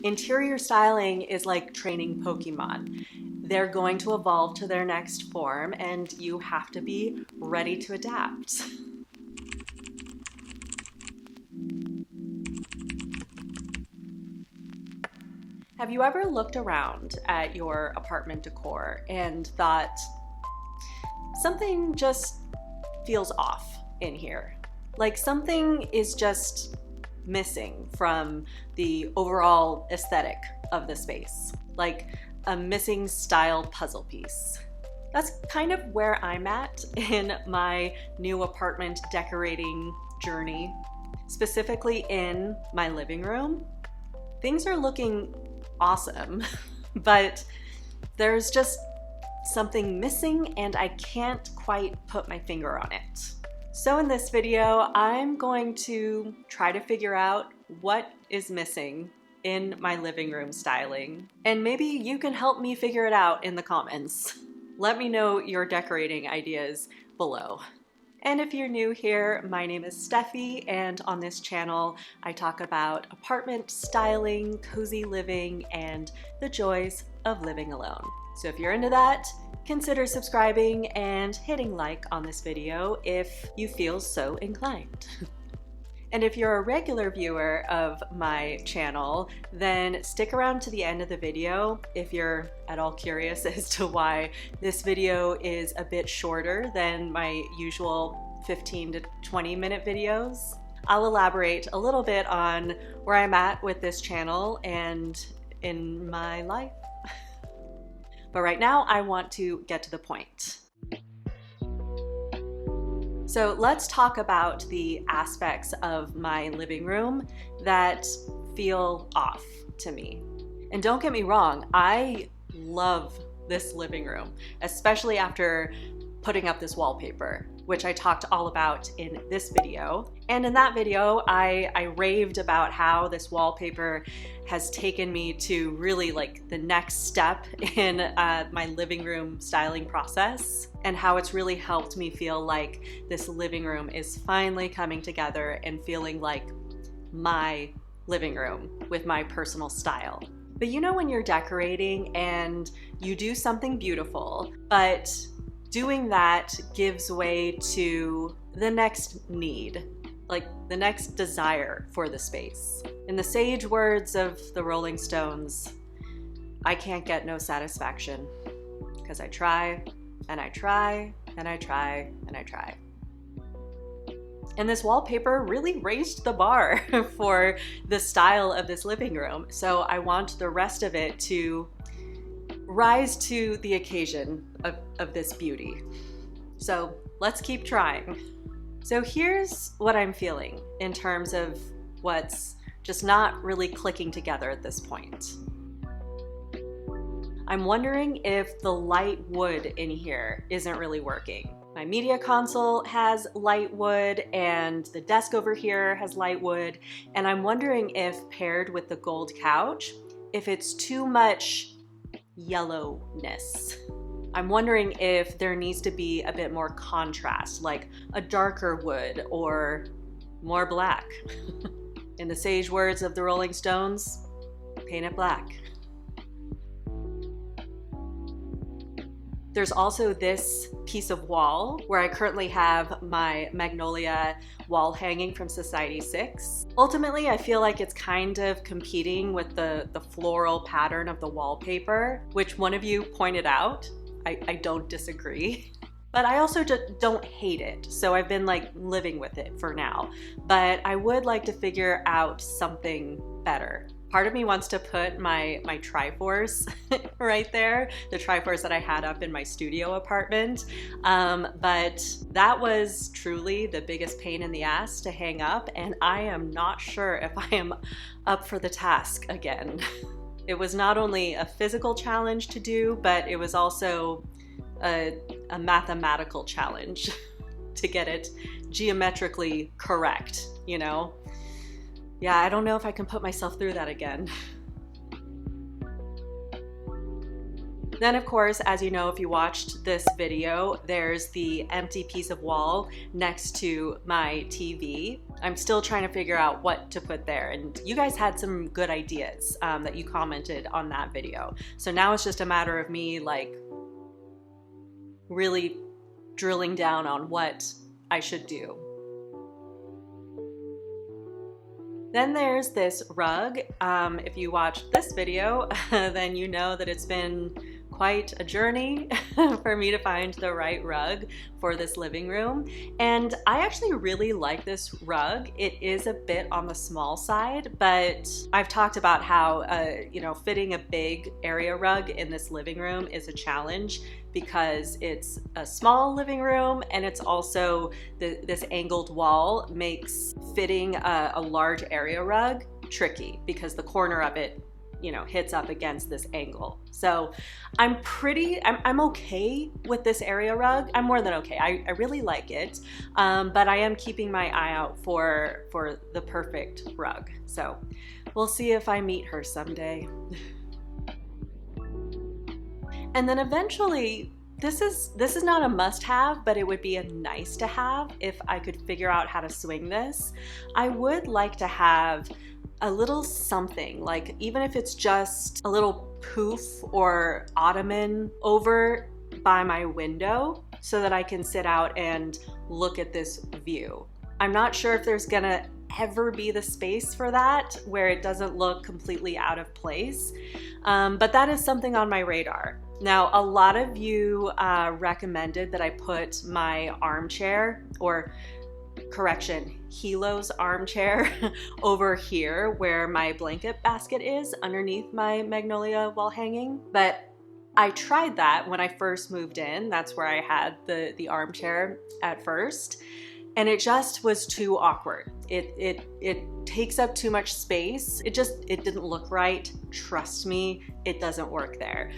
Interior styling is like training Pokemon. They're going to evolve to their next form, and you have to be ready to adapt. Have you ever looked around at your apartment decor and thought, something just feels off in here? Like something is just missing from the overall aesthetic of the space. Like a missing style puzzle piece. That's kind of where I'm at in my new apartment decorating journey, specifically in my living room. Things are looking awesome, but there's just something missing and I can't quite put my finger on it. So in this video, I'm going to try to figure out what is missing in my living room styling. And maybe you can help me figure it out in the comments. Let me know your decorating ideas below. And if you're new here, my name is Steffi, and on this channel, I talk about apartment styling, cozy living, and the joys of living alone. So if you're into that, consider subscribing and hitting like on this video if you feel so inclined. And if you're a regular viewer of my channel, then stick around to the end of the video if you're at all curious as to why this video is a bit shorter than my usual 15 to 20 minute videos. I'll elaborate a little bit on where I'm at with this channel and in my life. But right now I want to get to the point. So let's talk about the aspects of my living room that feel off to me. And don't get me wrong, I love this living room, especially after putting up this wallpaper, which I talked all about in this video. And in that video, I raved about how this wallpaper has taken me to really like the next step in my living room styling process, and how it's really helped me feel like this living room is finally coming together and feeling like my living room with my personal style. But you know when you're decorating and you do something beautiful, but doing that gives way to the next need, like the next desire for the space. In the sage words of the Rolling Stones, I can't get no satisfaction, because I try, and I try, and I try, and I try. And this wallpaper really raised the bar for the style of this living room. So I want the rest of it to rise to the occasion of this beauty. So let's keep trying. So here's what I'm feeling in terms of what's just not really clicking together at this point. I'm wondering if the light wood in here isn't really working. My media console has light wood and the desk over here has light wood, and I'm wondering if paired with the gold couch, if it's too much yellowness. I'm wondering if there needs to be a bit more contrast, like a darker wood or more black. In the sage words of the Rolling Stones, paint it black. There's also this piece of wall where I currently have my magnolia wall hanging from Society 6. Ultimately, I feel like it's kind of competing with the floral pattern of the wallpaper, which one of you pointed out. I don't disagree. But I also just don't hate it, so I've been like living with it for now. But I would like to figure out something better. Part of me wants to put my Triforce right there, the Triforce that I had up in my studio apartment. But that was truly the biggest pain in the ass to hang up, and I am not sure if I am up for the task again. It was not only a physical challenge to do, but it was also a mathematical challenge to get it geometrically correct, you know? Yeah, I don't know if I can put myself through that again. Then of course, as you know, if you watched this video, there's the empty piece of wall next to my TV. I'm still trying to figure out what to put there. And you guys had some good ideas that you commented on that video. So now it's just a matter of me like really drilling down on what I should do. Then there's this rug. If you watched this video, then you know that it's been quite a journey for me to find the right rug for this living room. And I actually really like this rug. It is a bit on the small side, but I've talked about how, you know, fitting a big area rug in this living room is a challenge because it's a small living room and it's also this angled wall makes fitting a large area rug tricky because the corner of it, you know, hits up against this angle. So I'm okay with this area rug. I'm more than okay. I really like it, but I am keeping my eye out for the perfect rug. So we'll see if I meet her someday. And then eventually, this is not a must-have, but it would be a nice to have if I could figure out how to swing this. I would like to have a little something, like even if it's just a little poof or ottoman over by my window so that I can sit out and look at this view. I'm not sure if there's gonna ever be the space for that where it doesn't look completely out of place, but that is something on my radar. Now, a lot of you recommended that I put my armchair, or correction, Hilo's armchair over here where my blanket basket is underneath my magnolia wall hanging. But I tried that when I first moved in. That's where I had the armchair at first. And it just was too awkward. It takes up too much space. It didn't look right. Trust me, it doesn't work there.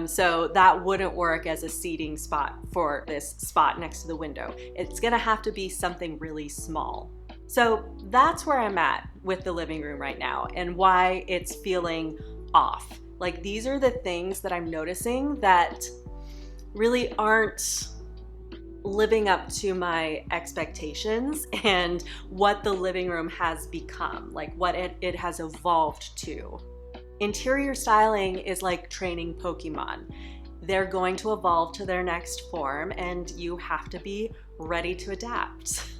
So that wouldn't work as a seating spot for this spot next to the window. It's gonna have to be something really small. So that's where I'm at with the living room right now and why it's feeling off. Like, these are the things that I'm noticing that really aren't living up to my expectations and what the living room has become, like what it has evolved to. Interior styling is like training Pokemon. They're going to evolve to their next form and you have to be ready to adapt.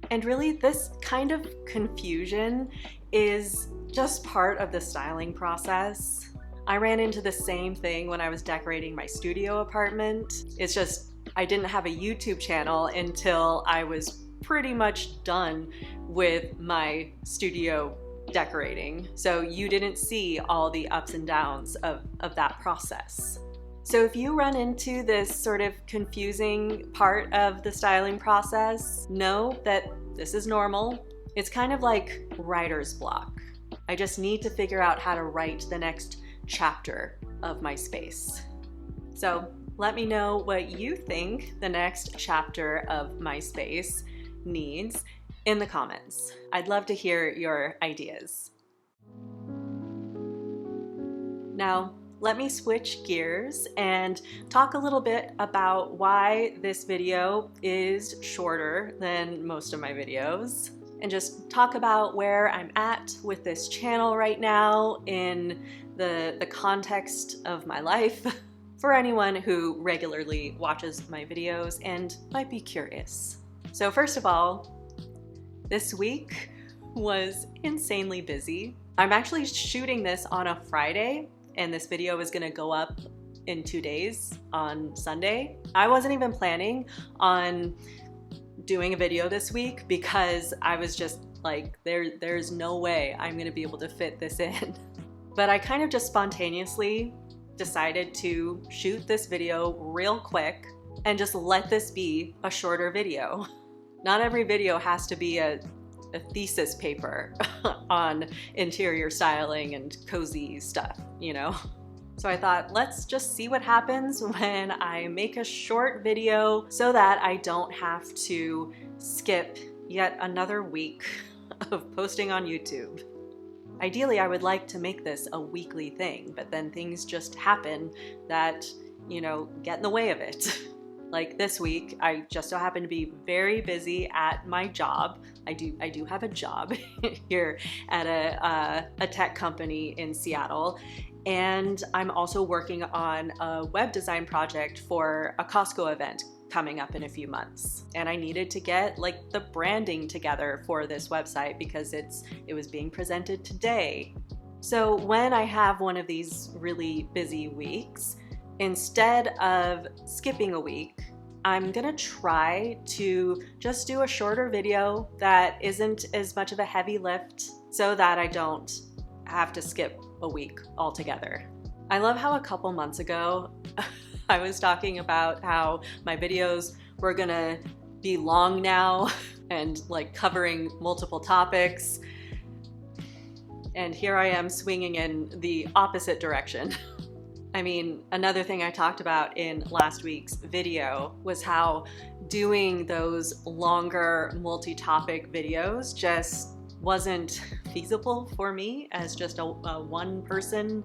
And really, this kind of confusion is just part of the styling process. I ran into the same thing when I was decorating my studio apartment. It's just, I didn't have a YouTube channel until I was pretty much done with my studio decorating. So you didn't see all the ups and downs of that process. So if you run into this sort of confusing part of the styling process, know that this is normal. It's kind of like writer's block. I just need to figure out how to write the next chapter of my space. So let me know what you think the next chapter of my space needs in the comments. I'd love to hear your ideas. Now, let me switch gears and talk a little bit about why this video is shorter than most of my videos, and just talk about where I'm at with this channel right now in the context of my life for anyone who regularly watches my videos and might be curious. So first of all, this week was insanely busy. I'm actually shooting this on a Friday, and this video is gonna go up in 2 days on Sunday. I wasn't even planning on doing a video this week because I was just like, there's no way I'm gonna be able to fit this in. But I kind of just spontaneously decided to shoot this video real quick and just let this be a shorter video. Not every video has to be a thesis paper on interior styling and cozy stuff, you know? So I thought, let's just see what happens when I make a short video so that I don't have to skip yet another week of posting on YouTube. Ideally, I would like to make this a weekly thing, but then things just happen that, you know, get in the way of it. Like this week, I just so happened to be very busy at my job. I do have a job here at a tech company in Seattle, and I'm also working on a web design project for a Costco event coming up in a few months. And I needed to get like the branding together for this website because it was being presented today. So when I have one of these really busy weeks, instead of skipping a week, I'm gonna try to just do a shorter video that isn't as much of a heavy lift so that I don't have to skip a week altogether. I love how a couple months ago, I was talking about how my videos were gonna be long now and like covering multiple topics. And here I am swinging in the opposite direction. I mean, another thing I talked about in last week's video was how doing those longer multi-topic videos just wasn't feasible for me as just a one-person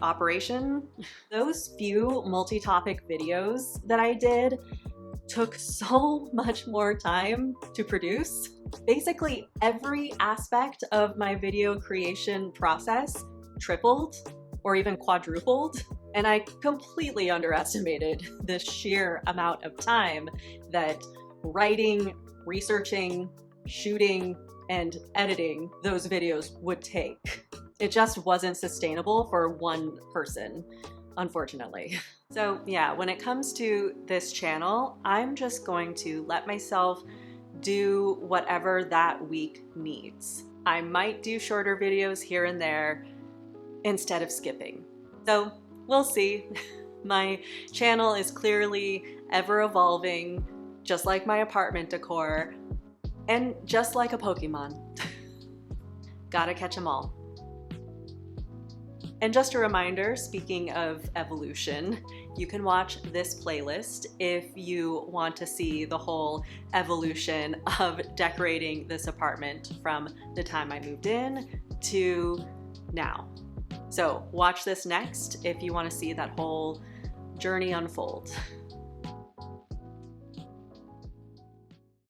operation. Those few multi-topic videos that I did took so much more time to produce. Basically, every aspect of my video creation process tripled or even quadrupled, and I completely underestimated the sheer amount of time that writing, researching, shooting, and editing those videos would take. It just wasn't sustainable for one person, unfortunately. So yeah, when it comes to this channel, I'm just going to let myself do whatever that week needs. I might do shorter videos here and there instead of skipping. So we'll see. My channel is clearly ever evolving, just like my apartment decor, and just like a Pokemon. Gotta catch them all. And just a reminder, speaking of evolution, you can watch this playlist if you want to see the whole evolution of decorating this apartment from the time I moved in to now. So watch this next if you want to see that whole journey unfold.